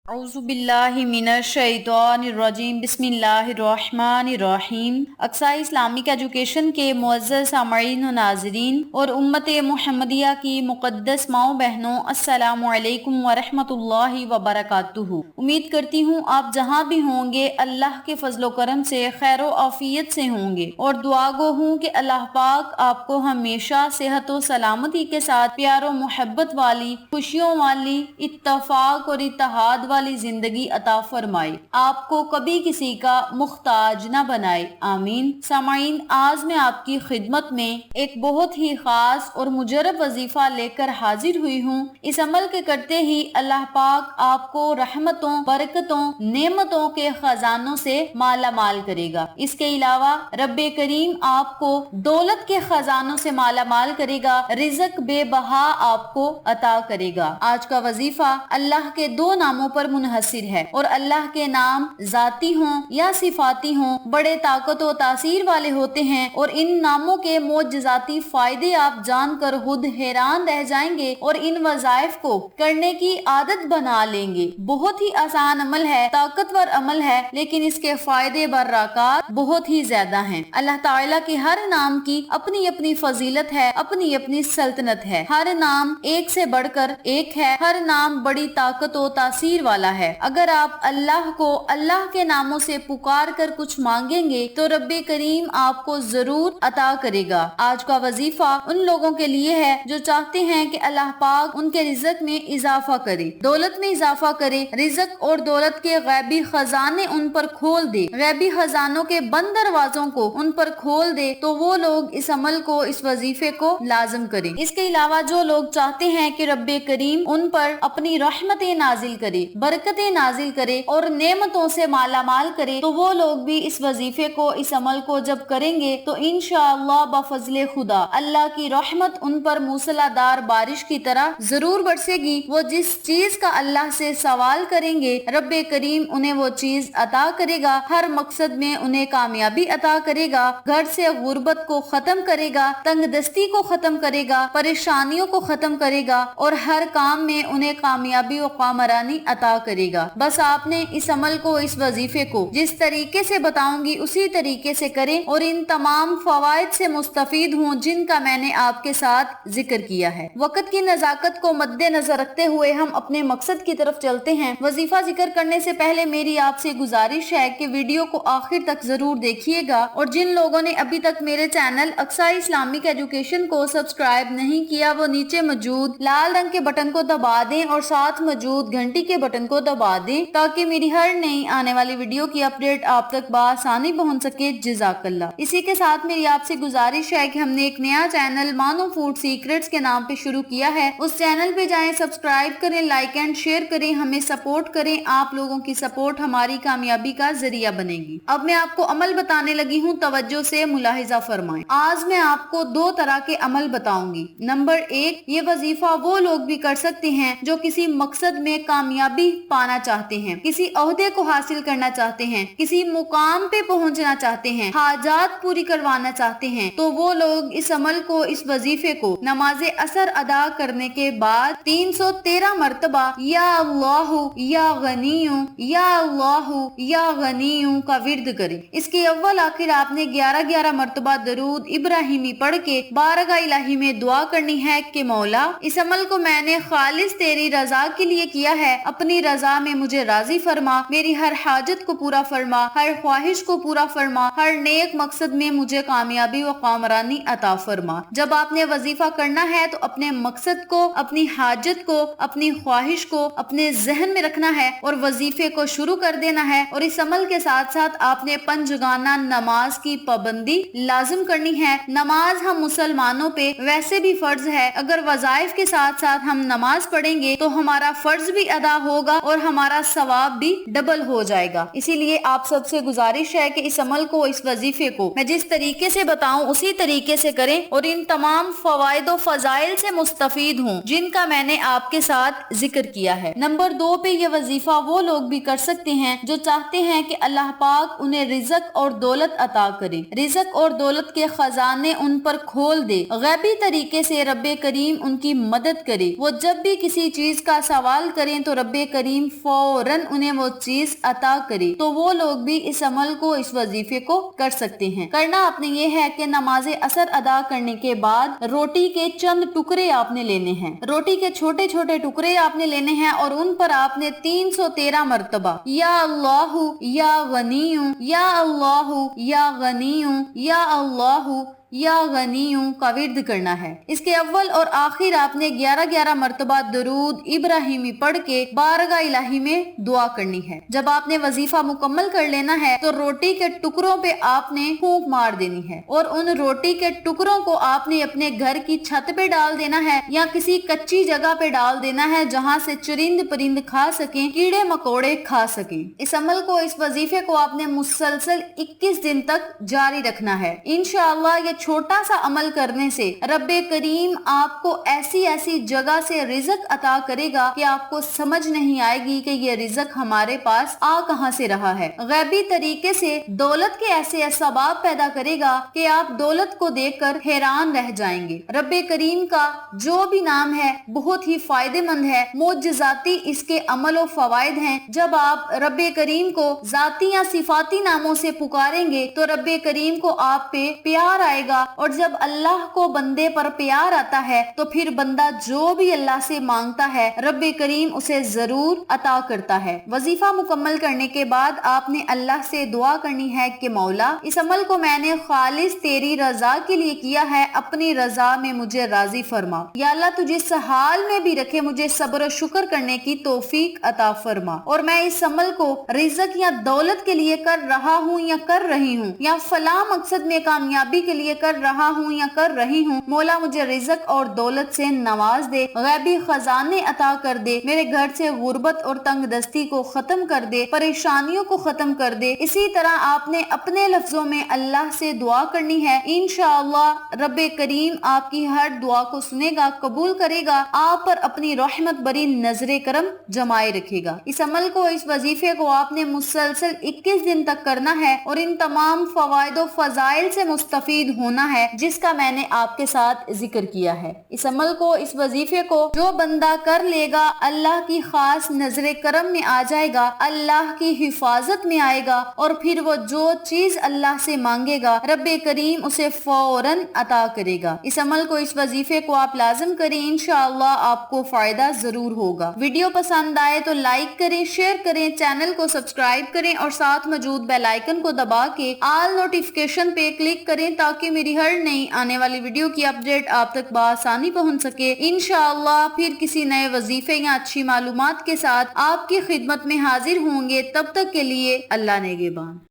اعوذ باللہ من الشیطان الرجیم بسم اللہ الرحمن الرحیم۔ اقصی اسلامک ایجوکیشن کے معزز سامعین و ناظرین اور امت محمدیہ کی مقدس ماؤں بہنوں، السلام علیکم ورحمۃ اللہ وبرکاتہ۔ امید کرتی ہوں آپ جہاں بھی ہوں گے اللہ کے فضل و کرم سے خیر و عافیت سے ہوں گے، اور دعا گو ہوں کہ اللہ پاک آپ کو ہمیشہ صحت و سلامتی کے ساتھ پیار و محبت والی، خوشیوں والی، اتفاق اور اتحاد والی زندگی عطا فرمائے، آپ کو کبھی کسی کا محتاج نہ بنائے، آمین۔ سامعین، آج میں آپ کی خدمت میں ایک بہت ہی خاص اور مجرب وظیفہ لے کر حاضر ہوئی ہوں۔ اس عمل کے کرتے ہی اللہ پاک آپ کو رحمتوں، برکتوں، نعمتوں کے خزانوں سے مالا مال کرے گا۔ اس کے علاوہ رب کریم آپ کو دولت کے خزانوں سے مالا مال کرے گا، رزق بے بہا آپ کو عطا کرے گا۔ آج کا وظیفہ اللہ کے دو ناموں پر منحصر ہے، اور اللہ کے نام ذاتی ہوں یا صفاتی ہوں بڑے طاقت و تاثیر والے ہوتے ہیں، اور ان ناموں کے معجزاتی فائدے آپ جان کر خود حیران رہ جائیں گے اور ان وظائف کو کرنے کی عادت بنا لیں گے۔ بہت ہی آسان عمل ہے، طاقتور عمل ہے، لیکن اس کے فائدے برکات بہت ہی زیادہ ہیں۔ اللہ تعالیٰ کے ہر نام کی اپنی اپنی فضیلت ہے، اپنی اپنی سلطنت ہے۔ ہر نام ایک سے بڑھ کر ایک ہے، ہر نام بڑی طاقت و تاثیر والا ہے۔ اگر آپ اللہ کو اللہ کے ناموں سے پکار کر کچھ مانگیں گے تو رب کریم آپ کو ضرور عطا کرے گا۔ آج کا وظیفہ ان لوگوں کے لیے ہے جو چاہتے ہیں کہ اللہ پاک ان کے رزق میں اضافہ کرے، دولت میں اضافہ کرے، رزق اور دولت کے غیبی خزانے ان پر کھول دے، غیبی خزانوں کے بند دروازوں کو ان پر کھول دے، تو وہ لوگ اس عمل کو، اس وظیفے کو لازم کریں۔ اس کے علاوہ جو لوگ چاہتے ہیں کہ رب کریم ان پر اپنی رحمتیں نازل کرے، برکتیں نازل کرے اور نعمتوں سے مالا مال کرے، تو وہ لوگ بھی اس وظیفے کو، اس عمل کو جب کریں گے تو انشاءاللہ بفضل خدا اللہ کی رحمت ان پر موسلا دار بارش کی طرح ضرور برسے گی۔ وہ جس چیز کا اللہ سے سوال کریں گے رب کریم انہیں وہ چیز عطا کرے گا، ہر مقصد میں انہیں کامیابی عطا کرے گا، گھر سے غربت کو ختم کرے گا، تنگ دستی کو ختم کرے گا، پریشانیوں کو ختم کرے گا، اور ہر کام میں انہیں کامیابی و کامرانی عطا کرے گا۔ بس آپ نے اس عمل کو، اس وظیفے کو جس طریقے سے بتاؤں گی اسی طریقے سے کریں اور ان تمام فوائد سے مستفید ہوں جن کا میں نے آپ کے ساتھ ذکر کیا ہے۔ وقت کی نزاکت کو مد نظر رکھتے ہوئے ہم اپنے مقصد کی طرف چلتے ہیں۔ وظیفہ ذکر کرنے سے پہلے میری آپ سے گزارش ہے کہ ویڈیو کو آخر تک ضرور دیکھیے گا، اور جن لوگوں نے ابھی تک میرے چینل اقصی اسلامک ایجوکیشن کو سبسکرائب نہیں کیا وہ نیچے موجود لال رنگ کے بٹن کو دبا دیں اور ساتھ موجود گھنٹی کے بٹن کو دبا دیں تاکہ میری ہر نئی آنے والی ویڈیو کی اپڈیٹ آپ تک بآسانی پہنچ سکے۔ جزاک اللہ۔ اسی کے ساتھ میری آپ سے گزارش ہے کہ ہم نے ایک نیا چینل مانو فوڈ سیکرٹس کے نام پہ شروع کیا ہے، اس چینل پہ جائیں، سبسکرائب کریں، لائک اینڈ شیئر کریں، ہمیں سپورٹ کریں۔ آپ لوگوں کی سپورٹ ہماری کامیابی کا ذریعہ بنے گی۔ اب میں آپ کو عمل بتانے لگی ہوں، توجہ سے ملاحظہ فرمائیں۔ آج میں آپ کو دو طرح کے عمل بتاؤں گی۔ نمبر ایک، یہ وظیفہ وہ لوگ بھی کر سکتے ہیں جو کسی مقصد میں کامیابی پانا چاہتے ہیں، کسی عہدے کو حاصل کرنا چاہتے ہیں، کسی مقام پہ پہنچنا چاہتے ہیں، حاجات پوری کروانا چاہتے ہیں، تو وہ لوگ اس عمل کو، اس وظیفے کو نماز عصر ادا کرنے کے بعد 313 مرتبہ یا اللہ یا غنیوں یا اللہ یا غنیوں کا ورد کریں۔ اس کے اول آخر آپ نے 11 مرتبہ درود ابراہیمی پڑھ کے بارگاہ الہی میں دعا کرنی ہے کہ مولا، اس عمل کو میں نے خالص تیری رضا کے لیے کیا ہے، اپنی رضا میں مجھے راضی فرما، میری ہر حاجت کو پورا فرما، ہر خواہش کو پورا فرما، ہر نیک مقصد میں مجھے کامیابی و کامرانی عطا فرما۔ جب آپ نے وظیفہ کرنا ہے تو اپنے مقصد کو، اپنی حاجت کو، اپنی خواہش کو اپنے ذہن میں رکھنا ہے اور وظیفے کو شروع کر دینا ہے، اور اس عمل کے ساتھ ساتھ آپ نے پنجگانہ نماز کی پابندی لازم کرنی ہے۔ نماز ہم مسلمانوں پہ ویسے بھی فرض ہے، اگر وظائف کے ساتھ ساتھ ہم نماز پڑھیں گے تو ہمارا فرض بھی ادا ہوگا اور ہمارا ثواب بھی ڈبل ہو جائے گا۔ اسی لیے آپ سب سے گزارش ہے کہ اس عمل کو، اس وظیفے کو میں جس طریقے سے بتاؤں اسی طریقے سے کریں اور ان تمام فوائد و فضائل سے مستفید ہوں جن کا میں نے آپ کے ساتھ ذکر کیا ہے۔ نمبر دو پہ، یہ وظیفہ وہ لوگ بھی کر سکتے ہیں جو چاہتے ہیں کہ اللہ پاک انہیں رزق اور دولت عطا کرے، رزق اور دولت کے خزانے ان پر کھول دے، غیبی طریقے سے رب کریم ان کی مدد کرے۔ وہ جب بھی کسی چیز کا سوال کریں تو رب کریم فوراً انہیں وہ چیز عطا کرے تو وہ لوگ بھی اس عمل کو، اس وظیفے کو کر سکتے ہیں۔ کرنا آپ نے یہ ہے کہ نماز عصر ادا کرنے کے بعد روٹی کے چند ٹکڑے آپ نے لینے ہیں، روٹی کے چھوٹے چھوٹے ٹکڑے آپ نے لینے ہیں اور ان پر آپ نے 313 مرتبہ یا اللہ یا غنی یا اللہ یا غنی یا اللہ یا غنیوں کا ورد کرنا ہے۔ اس کے اول اور آخر آپ نے 11 مرتبہ درود ابراہیمی پڑھ کے بارگاہ الہی میں دعا کرنی ہے۔ جب آپ نے وظیفہ مکمل کر لینا ہے تو روٹی کے ٹکڑوں پہ آپ نے پھونک مار دینی ہے اور ان روٹی کے ٹکڑوں کو آپ نے اپنے گھر کی چھت پہ ڈال دینا ہے یا کسی کچی جگہ پہ ڈال دینا ہے جہاں سے چرند پرند کھا سکیں، کیڑے مکوڑے کھا سکیں۔ اس عمل کو، اس وظیفے کو آپ نے مسلسل 21 دن تک جاری رکھنا ہے۔ انشاءاللہ یہ چھوٹا سا عمل کرنے سے رب کریم آپ کو ایسی ایسی جگہ سے رزق عطا کرے گا کہ آپ کو سمجھ نہیں آئے گی کہ یہ رزق ہمارے پاس آ کہاں سے رہا ہے۔ غیبی طریقے سے دولت کے ایسے اسباب پیدا کرے گا کہ آپ دولت کو دیکھ کر حیران رہ جائیں گے۔ رب کریم کا جو بھی نام ہے بہت ہی فائدہ مند ہے، معجزاتی اس کے عمل و فوائد ہیں۔ جب آپ رب کریم کو ذاتی یا صفاتی ناموں سے پکاریں گے تو رب کریم کو آپ پہ پیار آئے گا، اور جب اللہ کو بندے پر پیار آتا ہے تو پھر بندہ جو بھی اللہ سے مانگتا ہے رب کریم اسے ضرور عطا کرتا ہے۔ وظیفہ مکمل کرنے کے بعد آپ نے اللہ سے دعا کرنی ہے کہ مولا اس عمل کو میں نے خالص تیری رضا کے لیے کیا ہے، اپنی رضا میں مجھے راضی فرما۔ یا اللہ تو جس حال میں بھی رکھے مجھے صبر و شکر کرنے کی توفیق عطا فرما، اور میں اس عمل کو رزق یا دولت کے لیے کر رہا ہوں یا کر رہی ہوں یا فلاں مقصد میں کامیابی کے لیے کر رہا ہوں یا کر رہی ہوں، مولا مجھے رزق اور دولت سے نواز دے، غیبی خزانے عطا کر دے، میرے گھر سے غربت اور تنگ دستی کو ختم کر دے، پریشانیوں کو ختم کر دے۔ اسی طرح آپ نے اپنے لفظوں میں اللہ سے دعا کرنی ہے۔ انشاءاللہ رب کریم آپ کی ہر دعا کو سنے گا، قبول کرے گا، آپ پر اپنی رحمت بری نظر کرم جمائے رکھے گا۔ اس عمل کو، اس وظیفے کو آپ نے مسلسل 21 دن تک کرنا ہے اور ان تمام فوائد و فضائل سے مستفید ہونا ہے جس کا میں نے آپ کے ساتھ ذکر کیا ہے۔ اس عمل کو، اس وظیفے کو جو بندہ کر لے گا اللہ کی خاص نظر کرم میں آ جائے گا، اللہ کی حفاظت میں آئے گا، اور پھر وہ جو چیز اللہ سے مانگے گا رب کریم اسے فوراً عطا کرے گا۔ اس عمل کو، اس وظیفے کو آپ لازم کریں، انشاءاللہ آپ کو فائدہ ضرور ہوگا۔ ویڈیو پسند آئے تو لائک کریں، شیئر کریں، چینل کو سبسکرائب کریں اور ساتھ موجود بیل آئیکن کو دبا کے آل نوٹیفیکیشن پہ کلک کریں تاکہ میری ہر نئی آنے والی ویڈیو کی اپڈیٹ آپ تک بآسانی پہنچ سکے۔ انشاءاللہ پھر کسی نئے وظیفے یا اچھی معلومات کے ساتھ آپ کی خدمت میں حاضر ہوں گے۔ تب تک کے لیے اللہ نگہبان۔